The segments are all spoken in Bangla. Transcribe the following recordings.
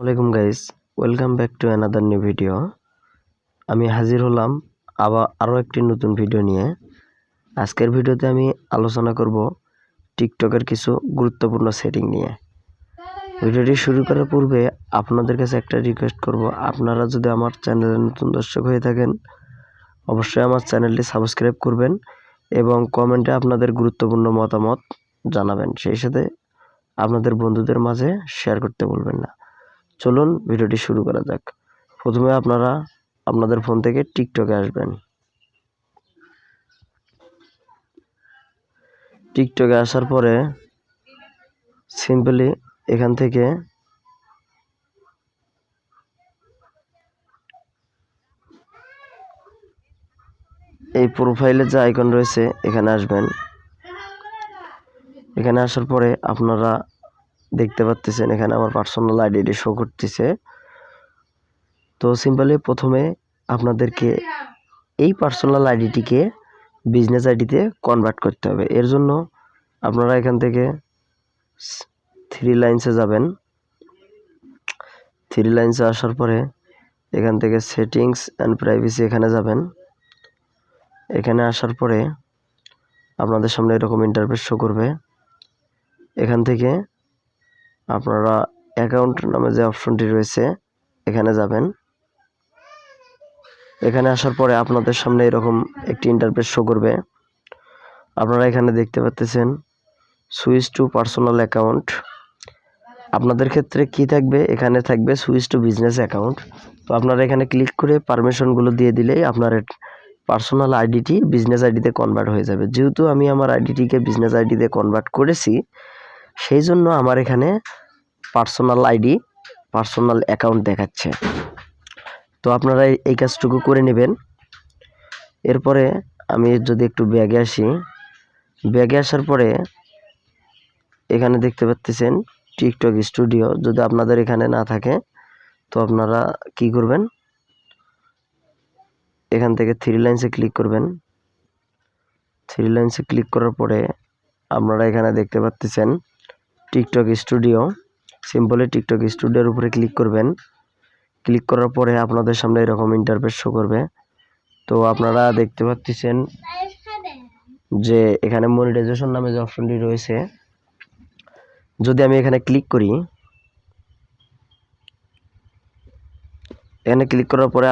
ওয়ালাইকুম guys, welcome back to another new video. আমি হাজির হলাম আবার আরও একটি নতুন ভিডিও নিয়ে। আজকের ভিডিওতে আমি আলোচনা করব টিকটকের কিছু গুরুত্বপূর্ণ সেটিং নিয়ে। ভিডিওটি শুরু করার পূর্বে আপনাদের কাছে একটা রিকোয়েস্ট করব, আপনারা যদি আমার চ্যানেলে নতুন দর্শক হয়ে থাকেন অবশ্যই আমার চ্যানেলটি সাবস্ক্রাইব করবেন এবং কমেন্টে আপনাদের গুরুত্বপূর্ণ মতামত জানাবেন, সেই সাথে আপনাদের বন্ধুদের মাঝে শেয়ার করতে ভুলবেন না। চলুন ভিডিওটি শুরু করা যাক। প্রথমে আপনারা আপনাদের ফোন থেকে টিকটকে আসবেন। টিকটকে আসার পরে সিম্পলি এখান থেকে এই প্রোফাইলে যে আইকন রয়েছে এখানে আসবেন। এখানে আসার পরে আপনারা দেখতে পাচ্ছেন এখানে আমার পার্সোনাল আইডিটি শো করতেছে। তো সিম্পলি প্রথমে আপনাদেরকে এই পার্সোনাল আইডিটিকে বিজনেস আইডিতে কনভার্ট করতে হবে। এর জন্য আপনারা এখান থেকে থ্রি লাইন্সে যাবেন। থ্রি লাইন্সে আসার পরে এখান থেকে সেটিংস অ্যান্ড প্রাইভেসি এখানে যাবেন। এখানে আসার পরে আপনাদের সামনে এরকম ইন্টারফেস শো করবে। এখান থেকে আপনারা অ্যাকাউন্ট নামে যে অপশনটি রয়েছে এখানে যাবেন। এখানে আসার পরে আপনাদের সামনে এরকম একটি ইন্টারফেস শো করবে। আপনারা এখানে দেখতে পাচ্ছেন সুইচ টু পার্সোনাল অ্যাকাউন্ট। আপনাদের ক্ষেত্রে কি থাকবে, এখানে থাকবে সুইচ টু বিজনেস অ্যাকাউন্ট। তো আপনারা এখানে ক্লিক করে পারমিশনগুলো দিয়ে দিলেই আপনার পার্সোনাল আইডিটি বিজনেস আইডিতে কনভার্ট হয়ে যাবে। যেহেতু আমি আমার আইডিটিকে বিজনেস আইডিতে কনভার্ট করেছি, সেই জন্য আমার এখানে পার্সোনাল আইডি পার্সোনাল অ্যাকাউন্ট দেখাচ্ছে। তো আপনারা এই কাজটুকু করে নেবেন। এরপরে আমি যদি একটু ব্যাগে আসি, ব্যাগে আসার পরে এখানে দেখতে পাচ্ছেন টিকটক স্টুডিও। যদি আপনাদের এখানে না থাকে তো আপনারা কি করবেন, এখান থেকে থ্রি লাইন্সে ক্লিক করবেন। থ্রি লাইন্সে ক্লিক করার পরে আপনারা এখানে দেখতে পাচ্ছেন টিকটক স্টুডিও। সিম্পলি টিকটক স্টুডিওর উপরে ক্লিক করবেন। ক্লিক করার পরে আপনাদের সামনে এরকম ইন্টারফেস শো করবে। তো আপনারা দেখতে পাচ্ছেন যে এখানে মনিটাইজেশন নামে যে অপশনটি রয়েছে, যদি আমি এখানে ক্লিক করি, এখানে ক্লিক করার পরে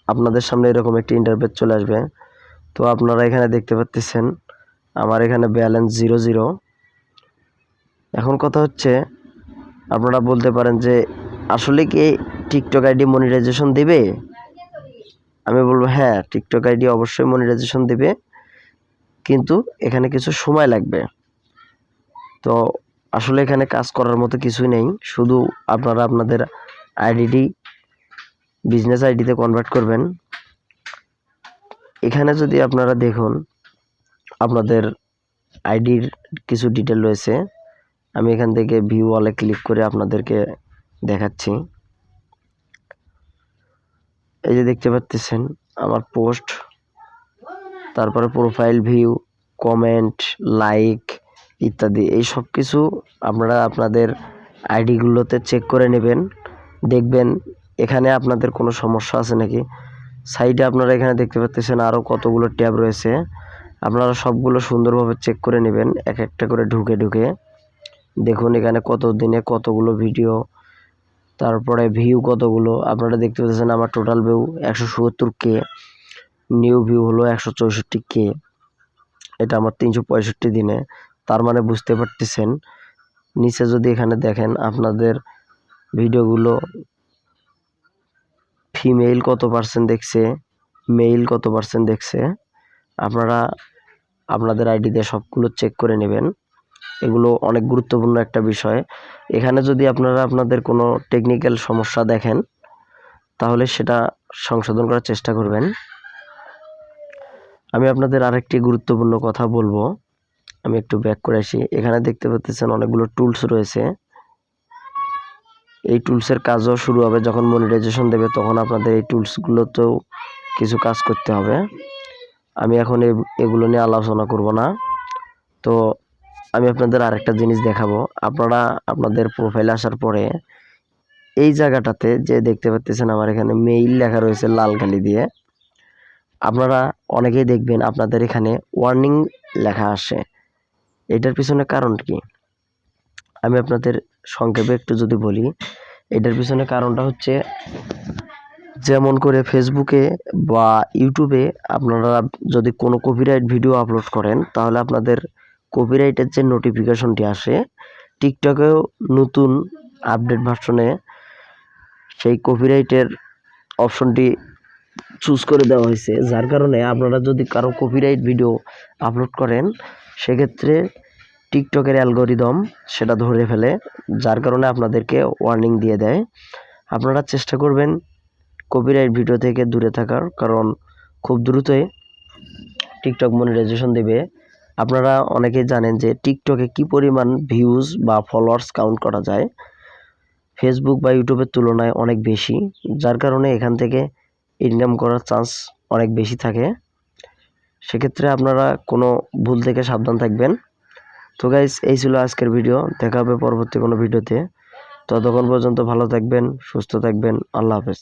আপনাদের সামনে এরকম একটি ইন্টারফেস চলে আসবে। তো আপনারা এখানে দেখতে পাচ্ছেন আমার এখানে ব্যালেন্স 0 এখন কথা হচ্ছে, আপনারা বলতে পারেন যে আসলে কি টিকটক আইডি মনিটাইজেশন দেবে? আমি বলবো হ্যাঁ, টিকটক আইডি অবশ্যই মনিটাইজেশন দেবে, কিন্তু এখানে কিছু সময় লাগবে। তো আসলে এখানে কাজ করার মতো কিছুই নেই, শুধু আপনারা আপনাদের আইডিটি বিজনেস আইডিতে কনভার্ট করবেন। এখানে যদি আপনারা দেখুন আপনাদের আইডির কিছু ডিটেল রয়েছে। আমি এখান থেকে ভিউ ওয়ালে ক্লিক করে আপনাদেরকে দেখাচ্ছি। এই যে দেখতে পাচ্ছেন আমার পোস্ট, তারপরে প্রোফাইল ভিউ, কমেন্ট, লাইক ইত্যাদি, এই সব কিছু আপনারা আপনাদের আইডিগুলোতে চেক করে নেবেন। দেখবেন এখানে আপনাদের কোনো সমস্যা আছে নাকি। সাইডে আপনারা এখানে দেখতে পাচ্ছেন আরও কতগুলো ট্যাব রয়েছে, আপনারা সবগুলো সুন্দরভাবে চেক করে নেবেন এক একটা করে ঢুকে ঢুকে। দেখুন এখানে কত দিনে কতগুলো ভিডিও, তারপরে ভিউ কতগুলো আপনারা দেখতে পাচ্ছেন। আমার total view 170K, new view হলো 164K। এটা আমার 365 দিনে। তার মানে বুঝতে পারতেছেন নিচে যদি এখানে দেখেন আপনাদের ভিডিওগুলো ফিমেল কত পার্সেন্ট দেখছে, মেল কত পার্সেন্ট দেখছে। আপনারা আপনাদের আইডি দিয়ে সবগুলো চেক করে নেবেন। এগুলো অনেক গুরুত্বপূর্ণ একটা বিষয়। এখানে যদি আপনারা আপনাদের কোনো টেকনিক্যাল সমস্যা দেখেন তাহলে সেটা সংশোধন করার চেষ্টা করবেন। আমি আপনাদের আরেকটি গুরুত্বপূর্ণ কথা বলবো। আমি একটু ব্যাক করে আসি। এখানে দেখতে পাচ্ছেন অনেকগুলো টুলস রয়েছে। এই টুলসের কাজও শুরু হবে যখন মনিটাইজেশন দেবে, তখন আপনাদের এই টুলসগুলোতেও কিছু কাজ করতে হবে। আমি এখন এগুলো নিয়ে আলোচনা করব না। তো আমি আপনাদের আরেকটা জিনিস দেখাবো। আপনারা আপনাদের প্রোফাইলে আসার পরে এই জায়গাটাতে যে দেখতে পাচ্ছেন আমার এখানে মেইল লেখা রয়েছে লাল কালি দিয়ে, আপনারা অনেকেই দেখবেন আপনাদের এখানে ওয়ার্নিং লেখা আসে। এটার পিছনে কারণ কি আমি আপনাদের সংক্ষেপে একটু যদি বলি, এটার পিছনে কারণটা হচ্ছে, যেমন করে ফেসবুকে বা ইউটিউবে আপনারা যদি কোনো কপিরাইট ভিডিও আপলোড করেন তাহলে আপনাদের কপিরাইটের যে নোটিফিকেশনটি আসে, টিকটকেও নতুন আপডেট ভার্সনে সেই কপিরাইটের অপশনটি চুজ করে দেওয়া হয়েছে, যার কারণে আপনারা যদি কারো কপিরাইট ভিডিও আপলোড করেন সেক্ষেত্রে টিকটকের অ্যালগোরিদম সেটা ধরে ফেলে, যার কারণে আপনাদেরকে ওয়ার্নিং দিয়ে দেয়। আপনারা চেষ্টা করবেন কপিরাইট ভিডিও থেকে দূরে থাকার, কারণ খুব দ্রুতই টিকটক মনিটাইজেশন দেবে। আপনারা অনেকেই জানেন যে টিকটকে কি পরিমাণ ভিউজ বা ফলোয়ার্স কাউন্ট করা যায়, ফেসবুক বা ইউটিউবের তুলনায় অনেক বেশি, যার কারণে এখান থেকে ইনকাম করার চান্স অনেক বেশি থাকে। সেক্ষেত্রে আপনারা কোনো ভুল থেকে সাবধান থাকবেন। তো গাইস, এই ছিল আজকের ভিডিও। দেখা হবে পরবর্তী কোনো ভিডিওতে। ততক্ষণ পর্যন্ত ভালো থাকবেন, সুস্থ থাকবেন। আল্লাহ হাফেজ।